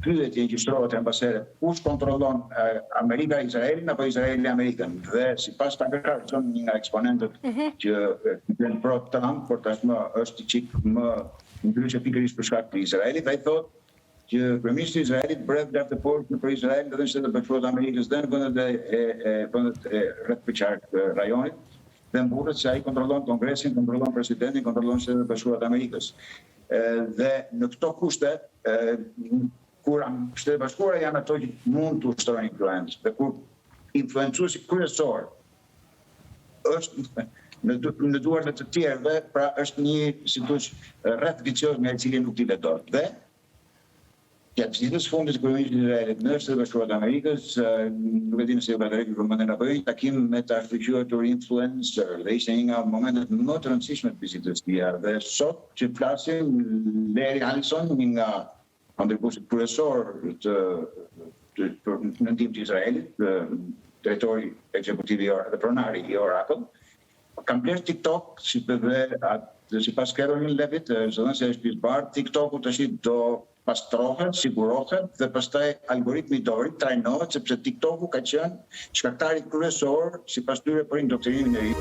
pyetje që shtrohet ambasere, kush kontrollon Amerika Izraelin apo Izraeli Amerikën? Dhe sipas Tucker Carlson, një nga eksponentët që vjen pro Trump, por tashmë është çik më ndryshe pikërisht për shkak të Izraelit, ai thotë që kryeministri i Izraelit bredh lart të poshtë për Izrael dhe në Shtetet Bashkuara të Amerikës dhe në vendet e rreth përqark rajonit, dhe mburret se ai kontrollon Kongresin, kontrollon presidentin, kontrollon Shtetet Bashkuara të Amerikës. Dhe në këto kushte, kur Shtetet Bashkuara janë ato që mund të ushtrojnë influencë, dhe kur influencuesi kryesor është në duart të tjerëve, pra është një, si thush, rreth vicioz nga i cili nuk dilet dot. Dhe gjatë ditës fundit të kryeministit të Izraelit në Shtetet Bashkuara të Amerikës, nuk e di nëse ju ka drejtë përmendën apo jo, një takim me të arshëquajtur influencer, dhe ishte një nga momentet më të rëndësishme të vizitës së tij. Dhe sot që flasim, Larry Ellison, një nga kontribuesit kryesor në ndihmë të Izraelit, drejtori ekzekutiv dhe pronari i Oracle, kam bler TikTok, sipas Caroline Levitt, zonë se është bizbar, TikToku tash do pastrohet, sigurohet dhe pastaj algoritmi do ritrajnohet sepse TikToku ka qenë shkaktari kryesor sipas tyre për indoktrinimin e ri.